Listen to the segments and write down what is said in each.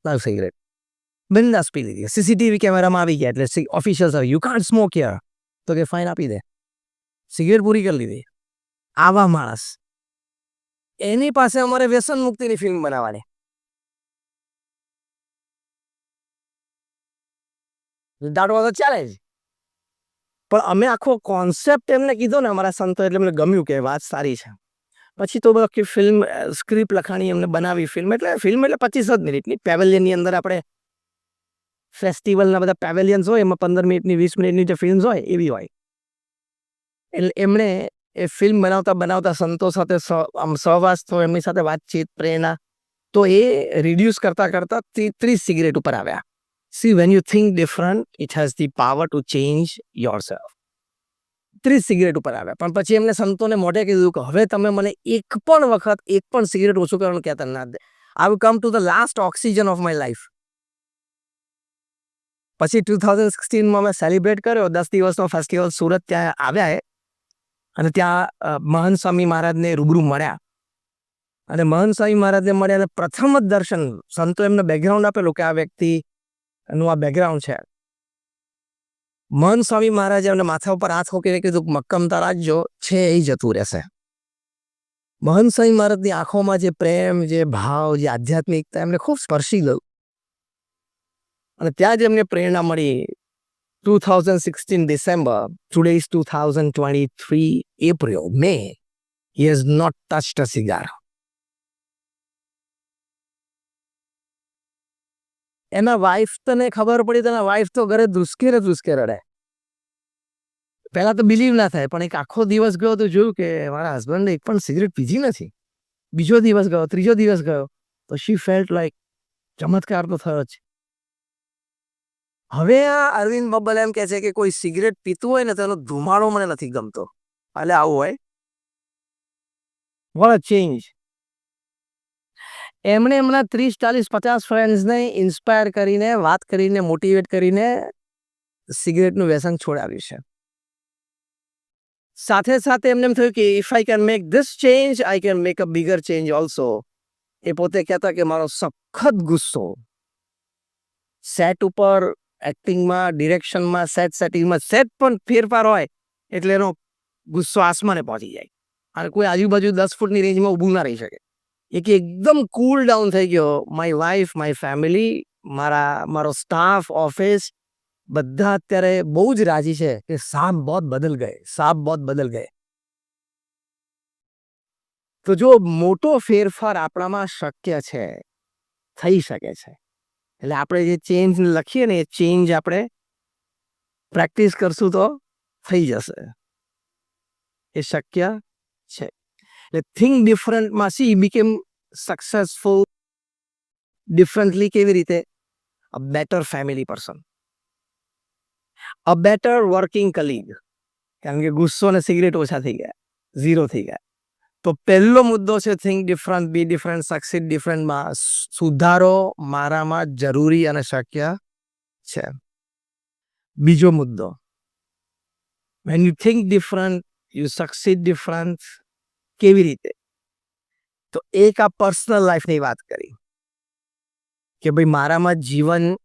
લાવ સિગરેટ, બિંદાસ પી લીધી. સીસીટીવી કેમેરામાં આવી ગયા એટલે ઓફિશિયલ્સ આવે, યુ કાન્ટ સ્મોક હિયર, તો કે ફાઇન આપી દે. સિગરેટ પૂરી કરી લીધી. આવા માણસ, એની પાસે અમારે વ્યસન મુક્તિની ફિલ્મ બનાવવાની. દાડવા તો ચાલે જ, પણ અમે આખો કોન્સેપ્ટ એમને કીધો ને અમારા સંતો, એટલે એમને ગમ્યું કે વાત સારી છે. પછી તો બાકી ફિલ્મ સ્ક્રિપ્ટ લખાણી, એમને બનાવી ફિલ્મ. એટલે 25 જ મિનિટની પેવેલિયનની અંદર આપણે ફેસ્ટિવલના બધા પેવેલિયન્સ હોય, એમાં 15 મિનિટની 20 મિનિટની જે ફિલ્મ્સ હોય એવી હોય. એટલે એમણે એ ફિલ્મ બનાવતા બનાવતા સંતો સાથે આમ સહવાસ થયો, એમની સાથે વાતચીત, પ્રેરણા, તો એ રિડ્યુસ કરતા કરતા 30 સિગરેટ ઉપર આવ્યા. C when you think different, it has the power to change yourself. 30 cigarette ઉપર આવ્યા. પણ પછી એમને સંતોને મોઢે કીધું કે હવે તમે મને એક પણ વખત એક પણ સિગરેટ ઓછું કરવાનું કહેતા ના દે. I will come to the last oxygen of my life. પછી 2016માં મેં સેલિબ્રેટ કર્યો 10 દિવસનો ફેસ્ટિવલ. સુરત ત્યાં આવ્યા અને ત્યાં મહંત સ્વામી મહારાજને રૂબરૂ મળ્યા. અને મહંત સ્વામી મહારાજને મળ્યા અને પ્રથમ જ દર્શન, સંતો એમને બેકગ્રાઉન્ડ આપેલું કે આ વ્યક્તિનું આ બેકગ્રાઉન્ડ છે. મહંત સ્વામી મહારાજે એમને માથા ઉપર હાથ મૂકીને કીધું મક્કમતા રાખજો, છે એ જતું રહેશે. મહંત સ્વામી મહારાજની આંખોમાં જે પ્રેમ, જે ભાવ, જે આધ્યાત્મિકતા એમને ખૂબ સ્પર્શી ગયું. અને ત્યાં જ એમને પ્રેરણા મળી. 2016 December, today is 2023 April, May, he has not touched a cigar. એના વાઇફ તને ખબર પડી, તેના વાઇફ તો ઘરે ધ્રુસકે રડે. પહેલા તો બિલીવ ના થાય, પણ એક આખો દિવસ ગયો તો જોયું કે મારા હસબન્ડે એક પણ સિગરેટ પીધી નથી. બીજો દિવસ ગયો, ત્રીજો દિવસ ગયો, તો શી ફેલ્ટ લાઈક ચમત્કાર તો થયો જ. હવે આ અરવિંદ બબ્બલ એમ કહે છે કે કોઈ સિગરેટ પીતું હોય ને તેનો ધુમાડો મને નથી ગમતો. એટલે આવું હોય. What a change. એમણે એમના 30, 40, 50 ફ્રેન્ડ્સને ઇન્સ્પાયર કરીને, વાત કરીને, મોટિવેટ કરીને સિગરેટનું વ્યસન છોડાવ્યું છે. સાથે સાથે એમને એમ થયું કે if I can make this change, I can make a bigger change also. એ પોતે કહેતા કે મારો સખત ગુસ્સો સેટ ઉપર, એક્ટિંગમાં, ડિરેક્શનમાં, સેટિંગમાં સેટ પણ ફેરફાર હોય એટલે એનો ગુસ્સો આસમાને પહોંચી જાય અને કોઈ આજુબાજુ 10 ફૂટની રેન્જમાં ઊભું ના રહી શકે. એક એકદમ કૂલ ડાઉન થઈ ગયો. માય વાઇફ, માય ફેમિલી, મારો સ્ટાફ, ઓફિસ, બધા અત્યારે બહુ જ રાજી છે કે સાબ બહોત બદલ ગયે. તો જો મોટો ફેરફાર આપણામાં શક્ય છે, થઈ શકે છે. એટલે આપણે જે ચેન્જ લખીએ ને એ ચેન્જ આપણે પ્રેક્ટિસ કરશું તો થઈ જશે. એ શક્ય છે. એટલે થિંક ડિફરન્ટમાં સી બીકેમ સક્સેસફુલ ડિફરન્ટલી. કેવી રીતે? A better family person, a better working colleague. કારણ કે ગુસ્સો અને સિગરેટ ઓછા થઈ ગયા, 0 થઈ ગયા. તો પહેલો મુદ્દો છે થિંક ડિફરન્ટ, બી ડિફરન્ટ, સક્સીડ ડિફરન્ટમાં સુધારો મારામાં જરૂરી અને શક્ય છે. બીજો મુદ્દો, when you think different, you succeed different. કેવી રીતે? તો એક આ પર્સનલ લાઈફની વાત કરી કે ભાઈ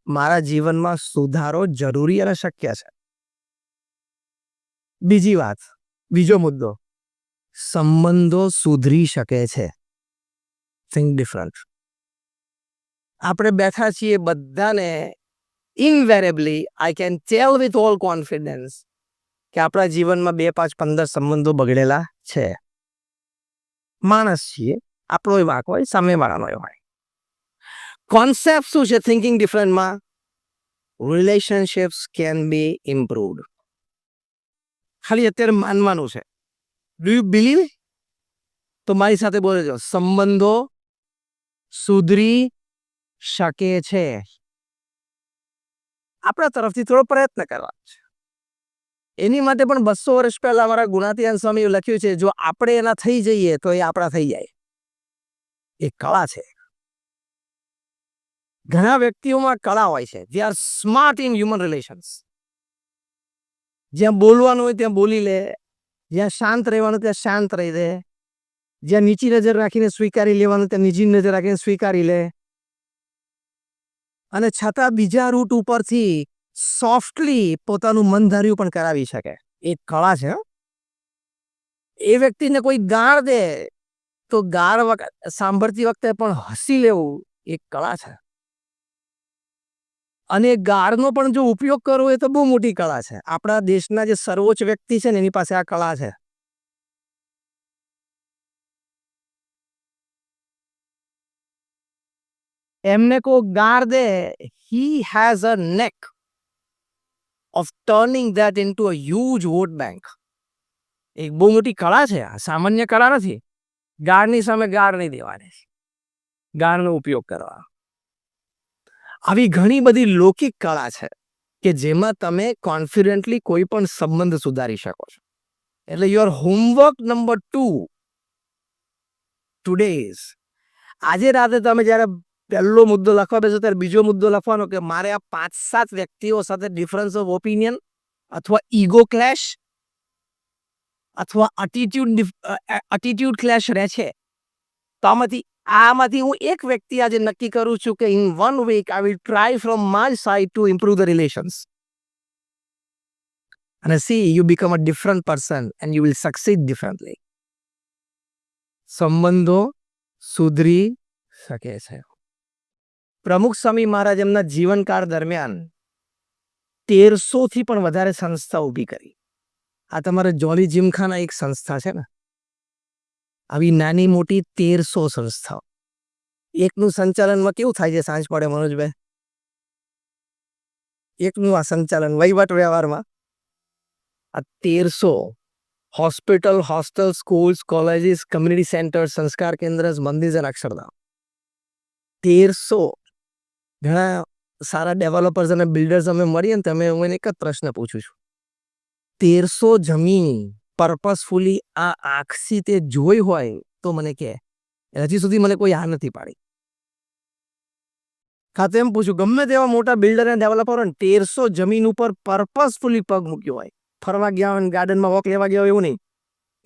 મારા જીવનમાં સુધારો જરૂરી અને શક્ય છે. બીજી વાત, બીજો મુદ્દો, સંબંધો સુધરી શકે છે. Think different. આપણે બેઠા છીએ બધાને invariably, I can tell with all confidence કે આપણા જીવનમાં 2, 5, 15 સંબંધો બગડેલા છે. માણસ છીએ, આપણો વાંક હોય, સામેવાળાનો હોય. કોન્સેપ્ટ શું છે થિંકિંગ ડિફરન્ટમાં? Relationships can be improved. ખાલી અત્યારે માનવાનું છે. Do you believe? તો મારી સાથે બોલજો, સંબંધો સુધરી શકે છે. આપણા તરફથી થોડો પ્રયત્ન કરવાનો છે. એની માટે પણ 200 વર્ષ પહેલા અમારા ગુણાતીયન સ્વામીએ લખ્યું છે, જો આપણે એના થઈ જઈએ તો એ આપણા થઈ જાય. એ કળા છે. ઘણા વ્યક્તિઓમાં કળા હોય છે. They are smart in human relations. જ્યાં બોલવાનું હોય ત્યાં બોલી લે, જ્યાં શાંત રહેવાનું ત્યાં શાંત રહી દે, જ્યાં નીચી નજર રાખીને સ્વીકારી લેવાનું ત્યાં નીચી નજર રાખીને સ્વીકારી લે. અને છતાં બીજા રૂટ ઉપરથી સોફ્ટલી પોતાનું મન ધાર્યું પણ કરાવી શકે. એક કળા છે. એ વ્યક્તિને કોઈ ગાળ દે તો ગાળ સાંભળતી વખતે પણ હસી લેવું એક કળા છે. અને ગાળનો પણ જો ઉપયોગ કરવો એ તો બહુ મોટી કળા છે. આપણા દેશના જે સર્વોચ્ચ વ્યક્તિ છે ને એની પાસે આ કળા છે. એમને કોઈ ગાળ દે, he has a neck of turning that into a huge vote bank. એક બહુ મોટી કળા છે. આ સામાન્ય કળા નથી. ગાળની સામે ગાળ નહીં દેવાની, ગાળનો ઉપયોગ કરવા. આવી ઘણી બધી લૌકિક કળા છે કે જેમાં તમે કોન્ફિડન્ટલી કોઈ પણ સંબંધ સુધારી શકો છો. એટલે your homework number 2 today is, આજે રાતે તમે જ્યારે પહેલો મુદ્દો લખવા બેસો ત્યારે બીજો મુદ્દો લખવાનો કે મારે આ 5-7 વ્યક્તિઓ સાથે ડિફરન્સ ઓફ ઓપિનિયન અથવા ઈગો ક્લેશ અથવા એટીટ્યુડ ક્લેશ રહે છે. તો આમાંથી હું એક વ્યક્તિ આજે નક્કી કરું છું કે in 1 week I will try from my side to improve the relations. અને see you become a different person and you will succeed differently. સંબંધો સુધરી શકે છે. પ્રમુખ સ્વામી મહારાજ એમના જીવનકાળ દરમિયાન 1300થી પણ વધારે સંસ્થા ઊભી કરી. આ તમારે જોલી જીમખાના એક સંસ્થા છે ને, આવી નાની મોટી 1300 સંસ્થાઓ. એકનું સંચાલનમાં કેવું થાય છે સાંજ પડે મનોજભાઈ? એકનું આ સંચાલન વહીવટ વ્યવહારમાં આ 1300 hospital, hostel, schools, colleges, community centre, સંસ્કાર કેન્દ્ર, મંદિર અને અક્ષરધામ. 1300. ઘણા સારા ડેવલપર્સ અને બિલ્ડર્સ અમે મળીએ ને તમે હું એને એક જ પ્રશ્ન પૂછું છું. 1300 જમીન પર્પસફુલી આ આંખથી તે જોઈ હોય તો મને કે. હજી સુધી મને કોઈ આ નથી પાડી. ખાતે એમ પૂછું, ગમે તેવા મોટા બિલ્ડર અને ડેવલપર 1300 જમીન ઉપર પર્પસફુલી પગ મૂક્યો હોય, ફરવા ગયા હોય, ગાર્ડનમાં વોક લેવા ગયા હોય, એવું નહીં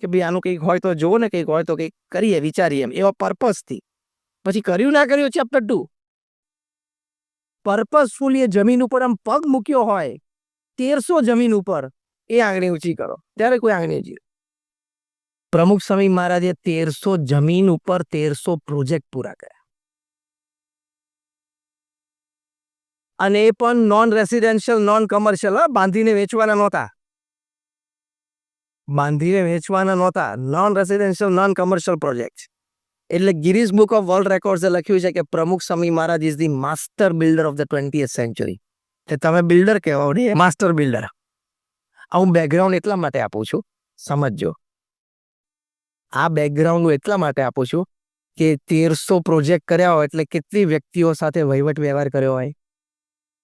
કે ભાઈ આનું કંઈક હોય તો જોવો ને, કંઈક હોય તો કંઈક કરીએ, વિચારીએ, એમ એવા પર્પસથી. પછી કર્યું ના કર્યું ચેપ્ટર 2. પર્પસફુલી એ જમીન ઉપર આમ પગ મૂક્યો હોય 1300 જમીન ઉપર, એ આંગળી ઊંચી કરો. ત્યારે કોઈ આંગળી ઊંચી. પ્રમુખ સ્વામી મહારાજે 1300 જમીન ઉપર 1300 પ્રોજેક્ટ પૂરા કર્યા. અને એ પણ નોન રેસિડેન્શિયલ, નોન કમર્શિયલ, બાંધીને વેચવાના નહોતા. Non residential, non commercial project. એટલે ગિરીસ બુક ઓફ વર્લ્ડ રેકોર્ડ્સે લખ્યું છે કે Pramukh Swami Maharaj is the master builder of the 20th century. એટલે તમે બિલ્ડર કહેવાઓ ને, માસ્ટર બિલ્ડર. હું બેકગ્રાઉન્ડ એટલા માટે આપું છું, સમજજો. આ બેકગ્રાઉન્ડ હું એટલા માટે આપું છું કે 1300 પ્રોજેક્ટ કર્યા હોય એટલે કેટલી વ્યક્તિઓ સાથે વહીવટ વ્યવહાર કર્યો હોય,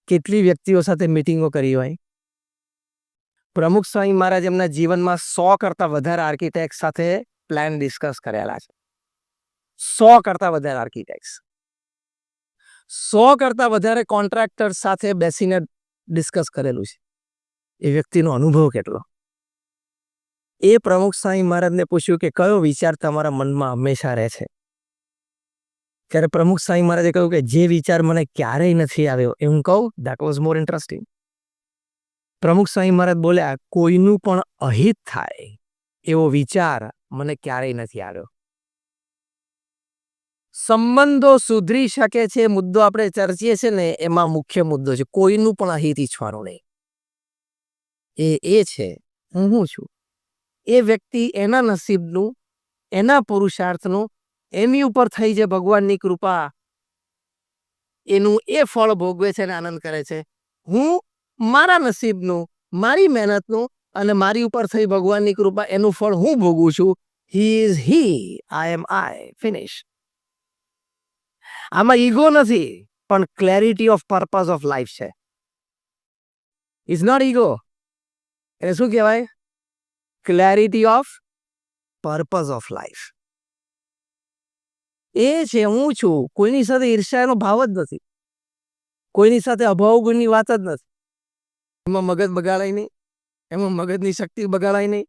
કેટલી વ્યક્તિઓ સાથે મિટિંગો કરી હોય. પ્રમુખ સ્વામી મહારાજ એમના જીવનમાં 100 કરતાં વધારે આર્કિટેક્ટ સાથે પ્લાન ડિસ્કસ કરેલા છે. 100 કરતાં વધારે આર્કિટેક્ટ્સ, 100 કરતાં વધારે કોન્ટ્રાક્ટર સાથે બેસીને ડિસ્કસ કરેલું છે. એ વ્યક્તિનો અનુભવ કેટલો. એ પ્રમુખ સ્વામી મહારાજને પૂછ્યું કે કયો વિચાર તમારા મનમાં હંમેશા રહે છે? ત્યારે પ્રમુખ સ્વામી મહારાજે કહ્યું કે જે વિચાર મને ક્યારેય નથી આવ્યો એ હું કહું, દેટ વોઝ મોર ઇન્ટરેસ્ટિંગ. પ્રમુખ સ્વામી મહારાજ બોલ્યા, કોઈનું પણ અહિત થાય એવો વિચાર મને ક્યારેય નથી આવ્યો. સંબંધો સુધરી શકે છે મુદ્દો આપણે ચર્ચીએ છીએ ને, એમાં મુખ્ય મુદ્દો છે કોઈનું પણ અહિત ઈચ્છવાનું નહીં. એ છે હું છું. એ વ્યક્તિ એના નસીબનું, એના પુરુષાર્થનું, એની ઉપર થઈ છે ભગવાનની કૃપા, એનું એ ફળ ભોગવે છે અને આનંદ કરે છે. હું મારા નસીબનું, મારી મહેનતનું અને મારી ઉપર થઈ ભગવાનની કૃપા, એનું ફળ હું ભોગવું છું. He is he, I am I, finish. આમાં ઈગો નથી, પણ clarity of purpose of life છે. Is not ego. એને શું કહેવાય? Clarity of purpose of life. એ છે હું છું. કોઈની સાથે ઈર્ષ્યાનો ભાવ જ નથી, કોઈની સાથે અભાવ ગુણની વાત જ નથી. એમાં મગજ બગાડાય નહીં, એમાં મગજની શક્તિ બગાડાય નહીં.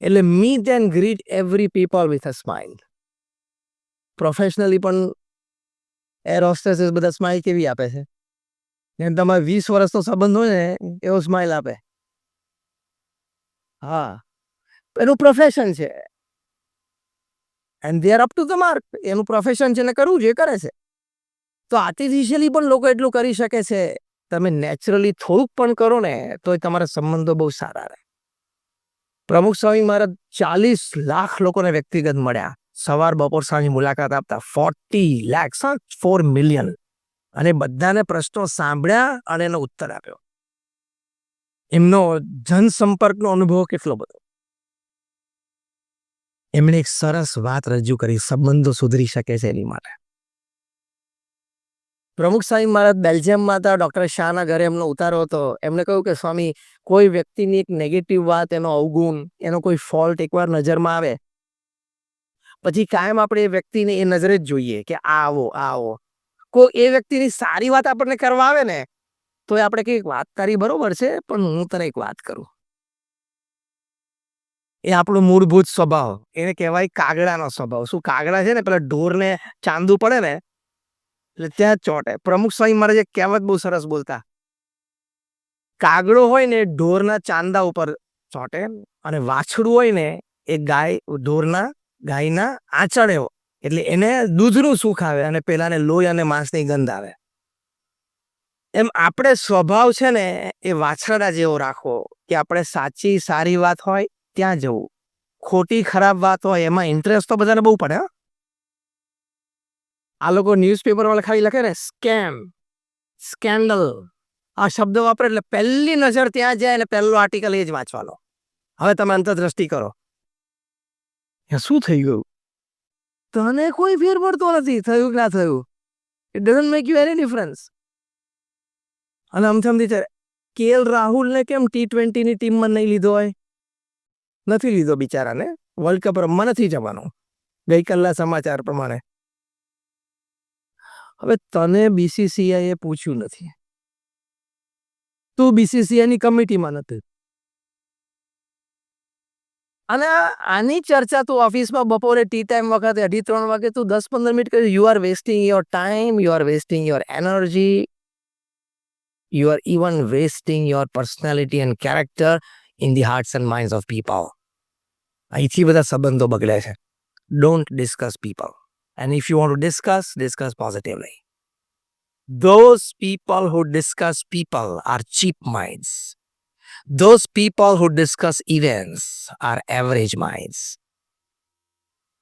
એટલે meet and greet every people with a smile. Professionally પણ એર હોસ્ટેસીસ બધા સ્માઇલ કેવી આપે છે, જેમ તમારે 20 વર્ષનો સંબંધ હોય ને એવો સ્માઇલ આપે. હા, એનું પ્રોફેશન છે and they are up to the mark. એનું પ્રોફેશન છે ને કરવું જોઈએ, કરે છે. તો આર્ટિફિશિયલી પણ લોકો એટલું કરી શકે છે. તમે નેચરલી થોડુંક પણ કરો ને તો તમારા સંબંધો બહુ સારા રહે. પ્રમુખ સ્વામી મહારાજ 40 લાખ લોકોને વ્યક્તિગત મળ્યા, સવાર બપોર સાંજ મુલાકાત આપતા. 40 lakhs, 4 million. અને બધાને પ્રશ્નો સાંભળ્યા અને એનો ઉત્તર આપ્યો. એમનો જનસંપર્કનો અનુભવ કેટલો બધો. એમણે એક સરસ વાત રજૂ કરી, સંબંધો સુધરી શકે છે એની માટે. પ્રમુખ સ્વામી મહારાજ બેલ્જિયમમાં હતા, ડોક્ટર શાહના ઘરે એમનો ઉતારો હતો. એમને કહ્યું કે સ્વામી, કોઈ વ્યક્તિની એક નેગેટિવ વાત, એનો અવગુણ, એનો કોઈ ફોલ્ટ એકવાર નજરમાં આવે પછી કાયમ આપણે એ વ્યક્તિને એ નજરે જ જોઈએ કે આવો. કોઈ એ વ્યક્તિની સારી વાત આપણને કરવા આવે ને તો આપણે કઈક વાત કરી બરોબર છે, પણ હું તને એક વાત કરું. એ આપણો મૂળભૂત સ્વભાવ, એને કહેવાય કાગડાનો સ્વભાવ. શું કાગડા છે ને પેલા ઢોરને ચાંદુ પડે ને એટલે ત્યાં ચોંટે. પ્રમુખ સ્વામી મહારાજ એક કહેવત બહુ સરસ બોલતા, કાગડો હોય ને ઢોરના ચાંદા ઉપર ચોંટે, અને વાછડું હોય ને એ ગાયના આંચળે, એટલે એને દૂધનું સુખ આવે અને પેલાને લોહી અને માંસની ગંધ આવે. એમ આપણે સ્વભાવ છે ને એ વાછરડા જેવો રાખવો કે આપણે સાચી સારી વાત હોય ત્યાં જવું, ખોટી ખરાબ વાત હોય એમાં ઇન્ટરેસ્ટ તો બધાને બહુ પડે. આ લોકો ન્યૂઝપેપર વાળા ખાલી લખે ને સ્કેમ, સ્કેન્ડલ, આ શબ્દો વાપરે એટલે પહેલી નજર ત્યાં જાય ને પહેલો આર્ટિકલ એ જ વાંચવાનો. હવે તમે અંતરદ્રષ્ટિ કરો, શું થઈ ગયું? તને કોઈ ફેર પડતો નથી, થયું કે ના થયું. It doesn't make you any difference. અને અમથામથી કેએલ રાહુલને કેમ T20ની ટીમમાં નહીં લીધો હોય? નથી લીધો બિચારાને. વર્લ્ડ કપ રમવા નથી જવાનું ગઈકાલના સમાચાર પ્રમાણે. હવે તને BCCI એ પૂછ્યું નથી, તું BCCI કમિટીમાં નથી, અને આની ચર્ચા તું ઓફિસમાં બપોરે ટી ટાઈમ વખતે 2:30 વાગે તું 10-15 મિનિટ કરી. You are wasting your time, you are wasting your energy, you are even wasting your personality and character in the hearts and minds of people. અહીંથી બધા સંબંધો બગડે છે. Don't discuss people. And if you want to discuss positively. Those people who discuss people are cheap minds. Those people who discuss events are average minds.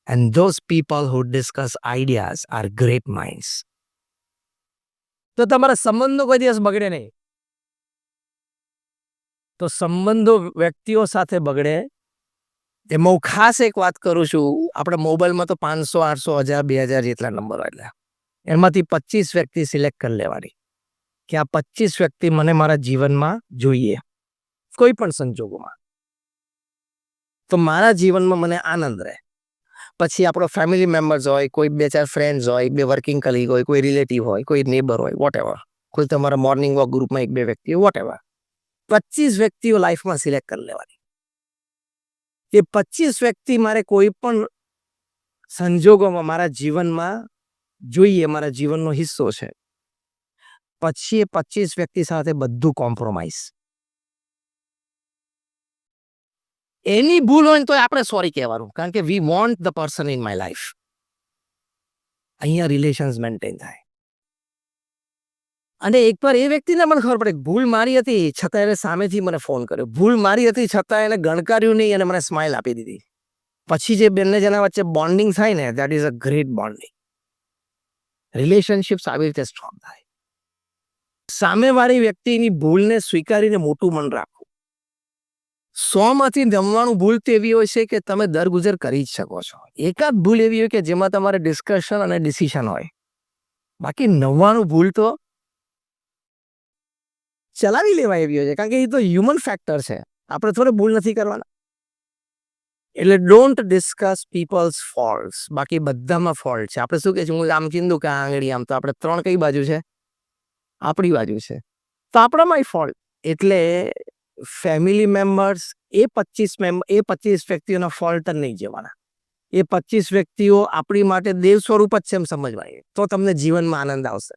And those people who discuss ideas are great minds. તો તમારા સંબંધો કોઈ દિવસ બગડે નહીં. તો સંબંધો વ્યક્તિઓ સાથે બગડે એમાં હું ખાસ એક વાત કરું છું. આપણે મોબાઈલમાં તો 500, 800, 1000, 2000 જેટલા નંબર હોય, એટલે એમાંથી 25 વ્યક્તિ સિલેક્ટ કરી લેવાની કે આ 25 વ્યક્તિ મને મારા જીવનમાં જોઈએ કોઈ પણ સંજોગોમાં, તો મારા જીવનમાં મને આનંદ રહે. પછી આપણો ફેમિલી મેમ્બર્સ હોય, કોઈ 2-4 ફ્રેન્ડ્સ હોય, 2 વર્કિંગ કલીગ હોય, કોઈ રિલેટિવ હોય, કોઈ નેબર હોય, વોટ એવર, કોઈ તમારા મોર્નિંગ વોક ગ્રુપમાં 1-2 વ્યક્તિ હોય, વોટ એવર. 25 વ્યક્તિઓ લાઈફમાં સિલેક્ટ કરી લેવાની. એ 25 વ્યક્તિ મારે કોઈ પણ સંજોગોમાં મારા જીવનમાં જોઈએ, મારા જીવનનો હિસ્સો છે. પછી એ 25 વ્યક્તિ સાથે બધું કોમ્પ્રોમાઇઝ. એની ભૂલ હોય તો આપણે સોરી કહેવાનું, કારણ કે we want the person in my life. અહીંયા રિલેશન્સ મેન્ટેન થાય. અને એકવાર એ વ્યક્તિને મને ખબર પડે ભૂલ મારી હતી છતાં એને સામેથી મને ફોન કર્યો, ભૂલ મારી હતી છતાં એને ગણકાર્યું નહીં અને મને સ્માઇલ આપી દીધી. પછી જે બંને જણા વચ્ચે બોન્ડિંગ થાય ને, that is a great bonding. Relationships આવી રીતે સ્ટ્રોંગ થાય. સામેવાળી વ્યક્તિની ભૂલને સ્વીકારીને મોટું મન રાખવું. 100માંથી 99 ભૂલ તો એવી હોય છે કે તમે દરગુજર કરી જ શકો છો. એકાદ ભૂલ એવી હોય કે જેમાં તમારે ડિસ્કશન અને ડિસિઝન હોય, બાકી 99 ભૂલ તો ચલાવી લેવાય એવી હોય છે, કારણ કે એ તો હ્યુમન ફેક્ટર છે. આપણે થોડે ભૂલ નથી કરવાના. એટલે ડોન્ટ ડિસ્કસ પીપલ્સ ફોલ્ટ્સ. બાકી બધામાં ફોલ્ટ છે. આપણે શું કહે છે, હું આમ ચીંધું કે આંગળી આમ, તો આપણે 3 કઈ બાજુ છે? આપણી બાજુ છે. તો આપણામાં ફોલ્ટ. એટલે ફેમિલી મેમ્બર્સ એ 25 વ્યક્તિઓના ફોલ્ટ જ નહીં જવાના. એ 25 વ્યક્તિઓ આપણી માટે દેવ સ્વરૂપ જ છે એમ સમજવાય, તો તમને જીવનમાં આનંદ આવશે.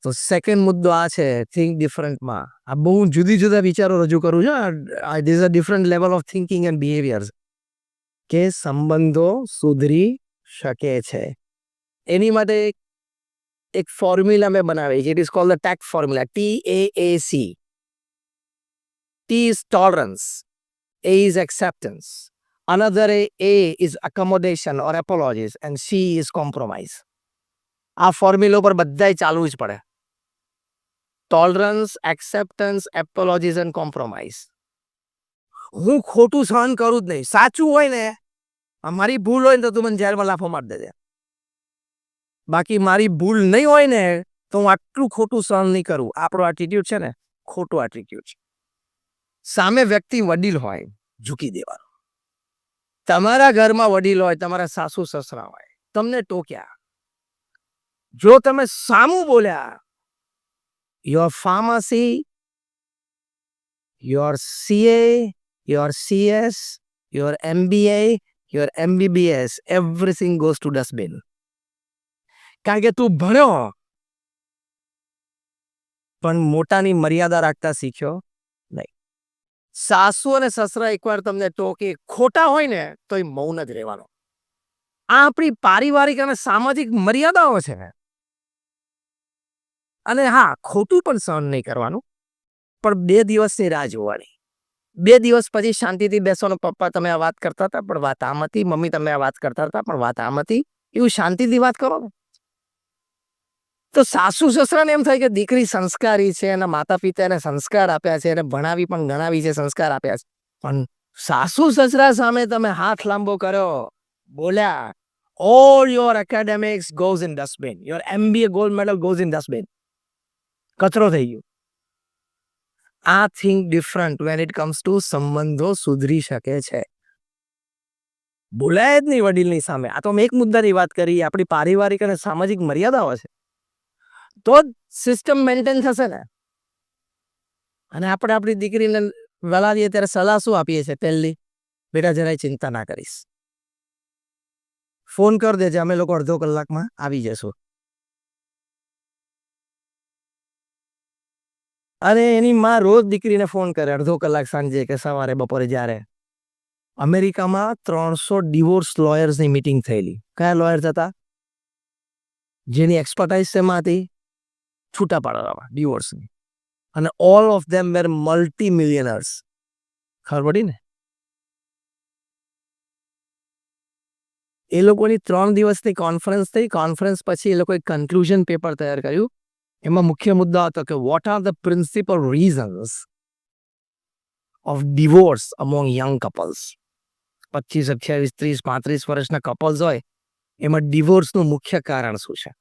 તો સેકન્ડ મુદ્દો આ છે થિંક ડિફરન્ટમાં. આ બહુ જુદી જુદા વિચારો રજૂ કરું છું. These are different level of thinking and behaviours. કે સંબંધો સુધરી શકે છે. એની માટે એક ફોર્મ્યુલા મેં બનાવી છે. It is called the TAAC formula, TAAC. T is tolerance, A is acceptance, another A is accommodation or apologies, and C is compromise. આ ફોર્મ્યુલા પર બધાય ચાલવું જ પડે. Tolerance, acceptance, એપોલોજીસ and compromise. હું ખોટું સહન કરું જ નહીં. સાચું હોય ને, મારી ભૂલ હોય ને તો તું મને જેલમાં લાફો મારી દેજે. બાકી મારી ભૂલ નહીં હોય ને તો હું આટલું ખોટું સહન નહીં કરું. આપણો એટીટ્યુડ છે ને ખોટું એટીટ્યુડ છે. સામે વ્યક્તિ વડીલ હોય, ઝૂકી દેવાનું. તમારા ઘરમાં વડીલ હોય, તમારા સાસુ સસરા હોય, તમને ટોક્યા, જો તમે સામું બોલ્યા, your pharmacy, your CA, your CS, your MBA, your MBBS, everything goes to dustbin. કારણ કે તું ભણ્યો પણ મોટાની મર્યાદા રાખતા શીખ્યો નહીં. સાસુ અને સસરા એકવાર તમને ટોકે, ખોટા હોય ને તો એ મૌન જ રહેવાનો. આ આપણી પારિવારિક અને સામાજિક મર્યાદાઓ છે. અને હા, ખોટું પણ સહન નહીં કરવાનું, પણ 2 દિવસની રાહ જોવાની. 2 દિવસ પછી શાંતિથી બેસવાનો. પપ્પા તમે આ વાત કરતા હતા પણ વાત આમ હતી, મમ્મી તમે આ વાત કરતા હતા પણ વાત આમ હતી, એવું શાંતિથી વાત કરો ને. તો સાસુ સસરાને એમ થાય કે દીકરી સંસ્કારી છે, એના માતા પિતા એને સંસ્કાર આપ્યા છે, એને ભણાવી પણ ગણાવી છે, સંસ્કાર આપ્યા છે. પણ સાસુ સસરા સામે તમે હાથ લાંબો કર્યો, બોલ્યા, all your academics goes in dustbin, your MBA gold medal goes in dustbin. કચરો થઈ ગયો. આ think different when it comes to સંબંધો સુધરી શકે છે. બોલાય જ નહીં વડીલની સામે. આ તો મેં એક મુદ્દાની વાત કરી, આપણી પારિવારિક અને સામાજિક મર્યાદાઓ છે, તો જ સિસ્ટમ મેન્ટેન થશે ને. અને આપણે આપણી દીકરીને વલાવીએ ત્યારે સલાહ શું આપીએ છીએ? પહેલી, બેટા જરાય ચિંતા ના કરીશ, ફોન કરી દેજે, અમે લોકો અડધો કલાકમાં આવી જશું. અને એની માં રોજ દીકરીને ફોન કરે, અડધો કલાક સાંજે કે સવારે બપોરે. જ્યારે અમેરિકામાં 300 ડિવોર્સ લોયર્સની મિટિંગ થયેલી. કયા લોયર્સ હતા? જેની એક્સપર્ટાઇઝ શેમાં હતી? છૂટા પાડવામાં, ડિવોર્સની. અને all of them were multi millionaires. ખબર પડી ને? એ લોકોની 3 દિવસની કોન્ફરન્સ થઈ. કોન્ફરન્સ પછી એ લોકોએ કન્ક્લુઝન પેપર તૈયાર કર્યું. એમાં મુખ્ય મુદ્દો હતો કે what are the principal reasons of divorce among young couples. 25, 28, 30, 35 વર્ષના કપલ્સ હોય, એમાં ડિવોર્સનું મુખ્ય કારણ શું છે?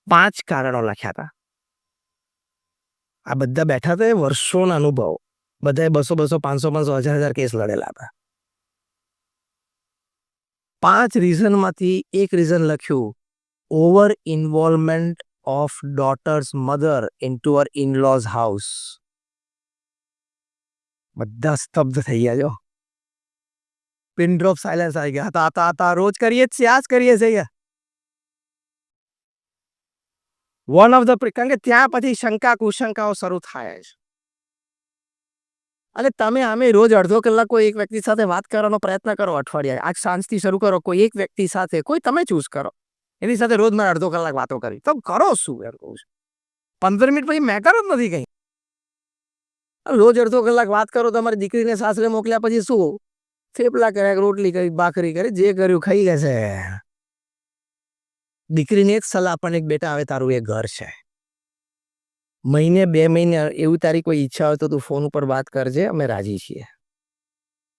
5 કારણો લખ્યા હતા. આ બધા બેઠા હતા, વર્ષોના અનુભવ, બધાએ 200, 500, 1000 કેસ લડેલા હતા. 5 રીઝનમાંથી એક રીઝન લખ્યું, over involvement of daughter's mother into her in-laws house. બધા સ્તબ્ધ થઈ ગયા. જો પિન ડ્રોપ સાયલેન્સ આવી ગયા. હતા રોજ કરીએ જ છીએ, આ જ કરીએ છીએ. વન ઓફ ધ, કારણ કે ત્યાં પછી શંકા કુશંકાઓ શરૂ થાય છે. અને તમે આમે રોજ અડધો કલાક કોઈ એક વ્યક્તિ સાથે વાત કરવાનો પ્રયત્ન કરો. અઠવાડિયે આજ સાંજથી શરૂ કરો, કોઈ એક વ્યક્તિ સાથે, કોઈ તમે ચૂઝ કરો, એની સાથે રોજ મારે અડધો કલાક વાતો કરી. તો કરો શું? એમ કહું છું. 15 મિનિટ પછી મેટર જ નથી કંઈ. રોજ અડધો કલાક વાત કરો. તમારી દીકરીને સાસરે મોકલ્યા પછી શું? થેપલા કર્યા, રોટલી કરી, ભાખરી કરી, જે કર્યું ખાઈ જશે. દીકરીને એક સલાહ પણ, એક બેટા હવે તારું એ ઘર છે, મહિને 2 મહિને એવું તારી કોઈ ઈચ્છા હોય તો તું ફોન ઉપર વાત કરજે, અમે રાજી છીએ.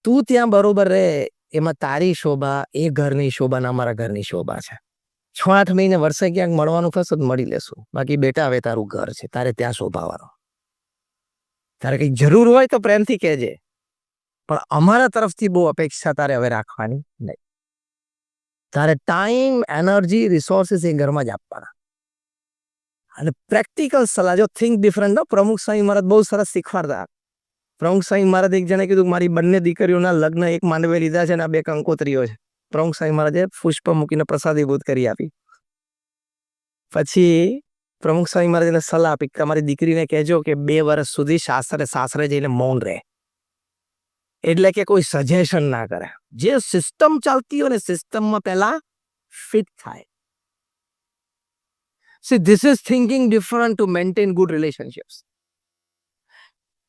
તું ત્યાં બરોબર રહે, એમાં તારી શોભા, એ ઘરની શોભા ને અમારા ઘરની શોભા છે. 6-8 મહિને વર્ષે ક્યાંક મળવાનું થશે તો મળી લેશું. બાકી બેટા હવે તારું ઘર છે, તારે ત્યાં શોભાવાનો. તારે કંઈક જરૂર હોય તો પ્રેમથી કહેજે, પણ અમારા તરફથી બહુ અપેક્ષા તારે હવે રાખવાની નહીં. તારે ટાઈમ, એનર્જી, રિસોર્સિસ એ ઘરમાં જ આપવાના. અને પ્રેક્ટિકલ સલાહ, જો થિંક ડિફરન્ટ, પ્રમુખ સ્વામી મહારાજ બહુ સરસ શીખવાડતા. પ્રમુખ સ્વામી મહારાજ એક જણે કીધું મારી બંને દીકરીઓના લગ્ન એક માંડવે લીધા છે અને 2 કંકોત્રીઓ છે. પ્રમુખ સ્વામી મહારાજે પુષ્પ મૂકીને પ્રસાદીભૂત કરી આપી. પછી પ્રમુખ સ્વામી મહારાજને સલાહ આપી તમારી દીકરીને કહેજો કે 2 વર્ષ સુધી સાસરે જઈને મૌન રહે. એટલે કે કોઈ સજેશન ના કરે. જે સિસ્ટમ ચાલતી હોય ને સિસ્ટમમાં પહેલા ફિટ થાય. See, this is thinking different to maintain good relationships.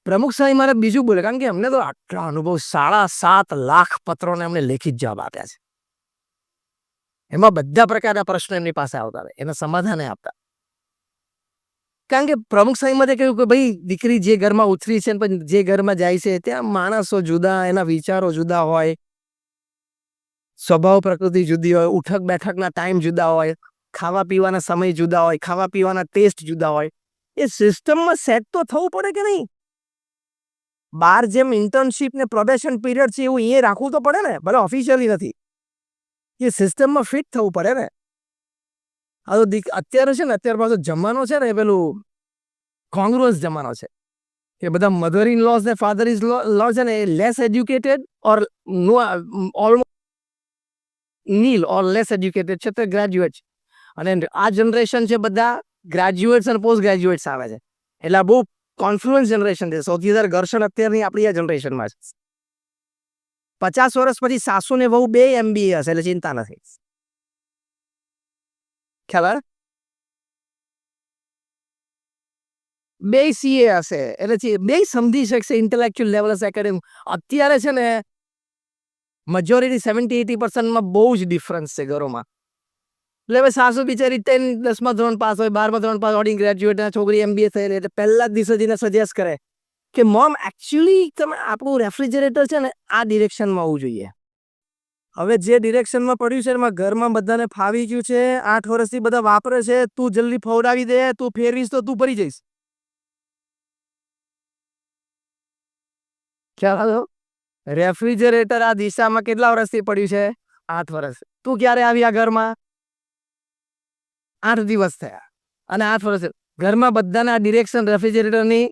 પ્રમુખ સ્વામી મારે બીજું બોલે કારણ કે અમને તો આટલા અનુભવ 7.5 લાખ પત્રોને અમને લેખિત જવાબ આપ્યા છે. એમાં બધા પ્રકારના પ્રશ્નો એમની પાસે આવતા હોય એના સમાધાને આપતા. કારણ કે પ્રમુખ સ્વામી મારે કહ્યું કે ભાઈ દીકરી જે ઘરમાં ઉતરી છે પણ જે ઘરમાં જાય છે ત્યાં માણસો જુદા, એના વિચારો જુદા હોય, સ્વભાવ પ્રકૃતિ જુદી હોય, ઉઠક બેઠકના ટાઈમ જુદા હોય, ખાવા પીવાના સમય જુદા હોય, ખાવા પીવાના ટેસ્ટ જુદા હોય. એ સિસ્ટમમાં સેટ તો થવું પડે કે નહીં? બાર જેમ ઇન્ટર્નશીપ ને પ્રોબેશન પીરિયડ છે એવું અહીંયા રાખવું તો પડે ને, ભલે ઓફિશિયલી નથી. એ સિસ્ટમમાં ફિટ થવું પડે ને. આ તો અત્યારે છે ને અત્યારે પાછો જમાનો છે ને એ પેલું કોંગ્રુઅસ જમાનો છે કે બધા મધર ઇન લોઝ ને ફાધર ઇઝ લો છે ને એ લેસ એજ્યુકેટેડ ઓર નો ઓલમોસ્ટ નીલ ઓર લેસ એજ્યુકેટેડ છે તો ગ્રેજ્યુએટ છે. અને આ જનરેશન છે બધા ગ્રેજ્યુએટ્સ અને પોસ્ટ ગ્રેજ્યુએટ્સ આવે છે. એટલે આ બહુ કોન્ફ્લુઅન્સ જનરેશન છે. સૌથી વધારે ઘર્ષણ અત્યારની આપણી આ જનરેશનમાં છે. 50 વર્ષ પછી સાસુ ને વહુ 2 MBA હશે એટલે ચિંતા નથી. ખ્યાલ? 2 CA હશે એટલે 2 સમજી શકશે ઇન્ટેલેક્ચ્યુઅલ લેવલ હશે એકેડેમિક. અત્યારે છે ને મેજોરિટી 70-80% બહુ જ ડિફરન્સ છે ઘરોમાં. એટલે હવે સાસુ બિચારી 10મા ધોરણ પાસ હોય, 12મા ધોરણ પાસ ઓડિંગ ગ્રેજ્યુએટ, છોકરી MBA થયેલી એટલે પહેલા જ દિવસે જઈને સજેસ્ટ કરે કે મોમ એકચ્યુઅલી તમે આપણું રેફ્રિજરેટર છે ને આ ડિરેક્શનમાં હોવું જોઈએ. હવે જે ડિરેક્શનમાં પડ્યું છે એમાં ઘરમાં બધાને ફાવી ગયું છે, 8 વર્ષથી બધા વાપરે છે, તું જલ્દી ફવડાવી દે, તું ફેરવીશ તો તું ભરી જઈશ. ખ્યાલ આવ્યો? રેફ્રિજરેટર આ દિશામાં કેટલા વર્ષથી પડ્યું છે? 8 વર્ષ. તું ક્યારે આવી આ ઘરમાં? 8 દિવસ થયા અને 8 વર્ષ ઘરમાં બધાને આ ડિરેક્શન રેફ્રિજરેટરની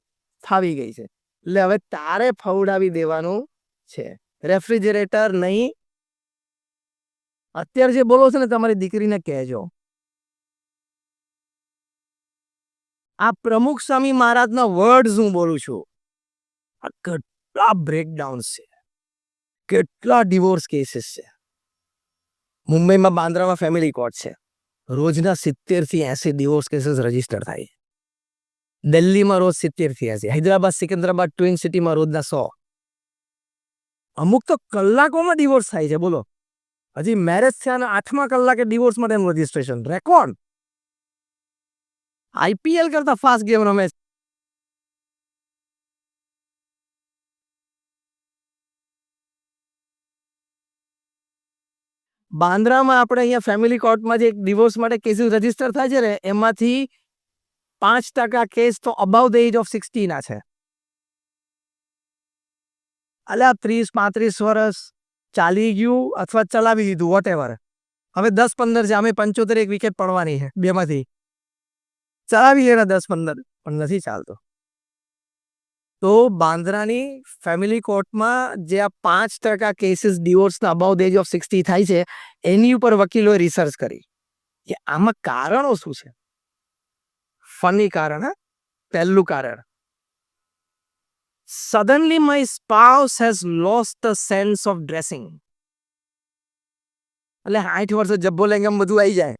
ફાવી ગઈ છે. એટલે હવે તારે ફવડાવી દેવાનું છે. રેફ્રિજરેટર નહીં. અત્યારે જે બોલો છો ને તમારી દીકરીને કહેજો. આ પ્રમુખ સ્વામી મહારાજના વર્ડ્સ હું બોલું છું. આ કેટલા બ્રેકડાઉન છે, કેટલા ડિવોર્સ કેસીસ છે. મુંબઈમાં બાંદ્રામાં ફેમિલી કોર્ટ છે. રોજના 70 થી 80 ડિવોર્સ કેસીસ રજીસ્ટર થાય. દિલ્હીમાં રોજ 70 થી 80. હૈદરાબાદ, સિકંદરાબાદ, ટ્વિન સિટીમાં રોજના 100. અમુક તો કલાકોમાં ડિવોર્સ થાય છે. બોલો, હજી મેરેજ થયા 8મા કલાકે ડિવોર્સ માટેનું રજીસ્ટ્રેશન. રેકોર્ડ. IPL કરતા ફાસ્ટ ગેમ રમે. બાંદ્રામાં આપણે અહીંયા ફેમિલી કોર્ટમાં જે ડિવોર્સ માટે કેસીસ રજીસ્ટર થાય છે ને એમાંથી 5% કેસ તો અબાઉ ધ એજ ઓફ 60 ના છે. અલ્યા 30-35 વર્ષ ચાલી ગયું અથવા ચલાવી દીધું વોટેવર. હવે 10-15 છે, અમે 75 એક વિકેટ પડવાની છે બેમાંથી. ચલાવી લેના 10-15 પણ નથી ચાલતો. તો બાંદ્રાની ફેમિલી કોર્ટમાં જે આ 5% કેસીસ ડિવોર્સના અબાઉ ધ એજ ઓફ 60 થાય છે એની ઉપર વકીલોએ રિસર્ચ કરી કે આમાં કારણો શું છે. ફની કારણ. પહેલું કારણ, suddenly my spouse has lost the sense of dressing. એટલે 60 વર્ષે જબ્બો લેંગમ બધું આવી જાય.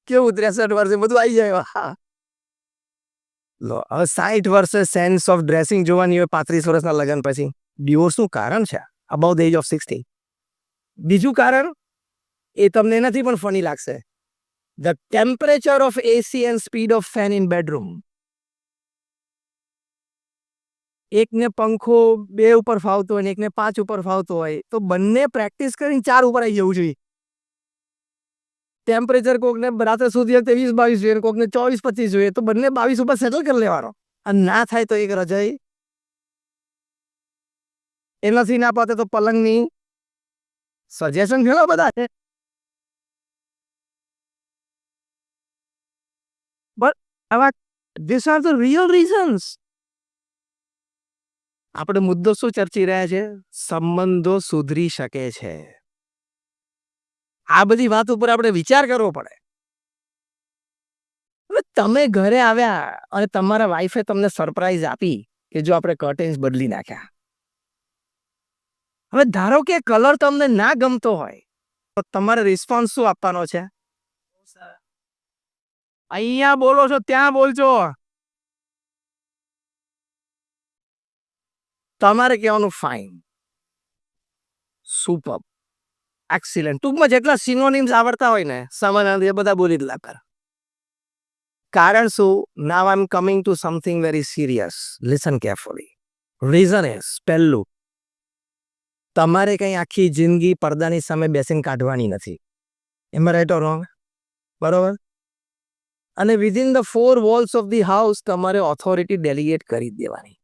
કેવું 63 વર્ષે બધું આવી જાય. લો હવે 60 વર્ષે સેન્સ ઓફ ડ્રેસિંગ જોવાની હોય 35 વર્ષના લગ્ન પછી. ડિવોર્સનું કારણ છે અબાઉ ધ એજ ઓફ 60. બીજું કારણ એ તમને નથી પણ ફની લાગશે. The temperature of AC and speed of fan in bedroom. એકને પંખો 2 ઉપર ફાવતો હોય ને એકને 5 ઉપર ફાવતો હોય તો બંને પ્રેક્ટિસ કરીને 4 ઉપર આવી જવું જોઈએ. ટેમ્પરેચર કોકને રાત્રે સુધી 23-22 જોઈએ, કોકને 24-25 જોઈએ તો બંને 22 ઉપર સેટલ કરી લેવાનો. અને ના થાય તો એક રજાઈ એનાથી ના પાતે તો પલંગની. સજેશન ઘણા બધા છે. બટ આવા this are the real reasons. આપણે મુદ્દો શું ચર્ચી રહ્યા છે? સંબંધો સુધરી શકે છે. આ બધી વાત ઉપર આપણે વિચાર કરવો પડે. હવે તમે ઘરે આવ્યા અને તમારા વાઈફે તમને સરપ્રાઈઝ આપી કે જો આપણે કર્ટેન્સ બદલી નાખ્યા. હવે ધારો કે કલર તમને ના ગમતો હોય તો તમારે રિસ્પોન્સ શું આપવાનો છે? અહીંયા બોલો છો ત્યાં બોલજો. તમારે કહેવાનું ફાઇન, સુપર, એક્સિલન્ટ. ટૂંકમાં જેટલા સિનોનિમ્સ આવડતા હોય ને સમાનાર્થી એ બધા બોલી જ લાગતા. કારણ શું? Now I am coming to something very serious. Listen carefully. Reason is, પહેલું, તમારે કંઈ આખી જિંદગી પડદાની સામે બેસીને કાઢવાની નથી. એમ રાઈટ ઓર રોંગ? બરોબર. અને within the 4 walls of the house તમારે ઓથોરિટી ડેલિગેટ કરી દેવાની.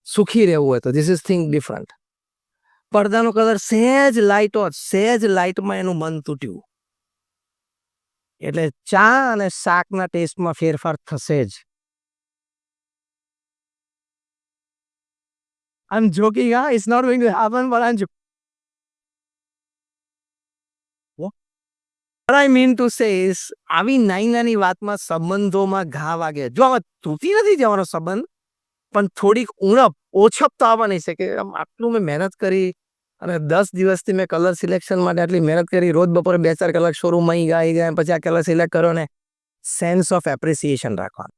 સુખી રહેવું હોય તો ધીસ ઇઝ થિંગ ડિફરન્ટ. પડદાનો કલર સહેજ લાઇટમાં એનું મન તૂટ્યું એટલે ચા અને શાકના ટેસ્ટમાં ફેરફાર થશે જ. I'm joking, huh? It's not going to happen, but I'm joking. What I mean to say is, આવી નાની વાતમાં સંબંધોમાં ઘા વાગે. જો આમાં તૂટી નથી જવાનો સંબંધ, પણ થોડીક ઉણપ, ઓછપ તો આવવાની છે કે આટલું મેં મહેનત કરી અને 10 દિવસથી મેં કલર સિલેક્શન માટે આટલી મહેનત કરી, રોજ બપોરે 2-4 કલાક શોરૂમમાં આવી ગયા, પછી આ કલર સિલેક્ટ કરો ને. સેન્સ ઓફ એપ્રિસિએશન રાખવાનું.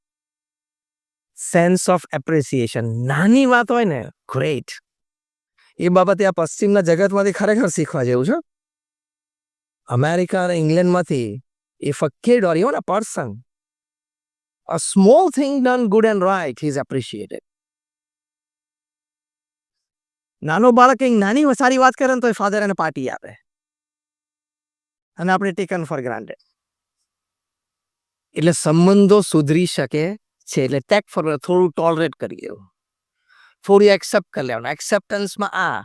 Sense of appreciation. નાની વાત હોય ને, ગ્રેટ. એ બાબતે આ પશ્ચિમના જગતમાંથી ખરેખર શીખવા જેવું છે. અમેરિકા અને ઇંગ્લેન્ડમાંથી if a kid or even a person, a small thing done good and right is appreciated. નાનો બાળક કંઈક નાની સારી વાત કરે ને તો ફાધર એને પાર્ટી આપે અને આપણે ટેકન ફોર ગ્રાન્ટેડ. એટલે સંબંધો સુધરી શકે છે. એટલે ટેક ફોર, થોડું ટોલરેટ કરી દેવું, થોડું એક્સેપ્ટ કરી લેવાનું. એક્સેપ્ટન્સમાં આ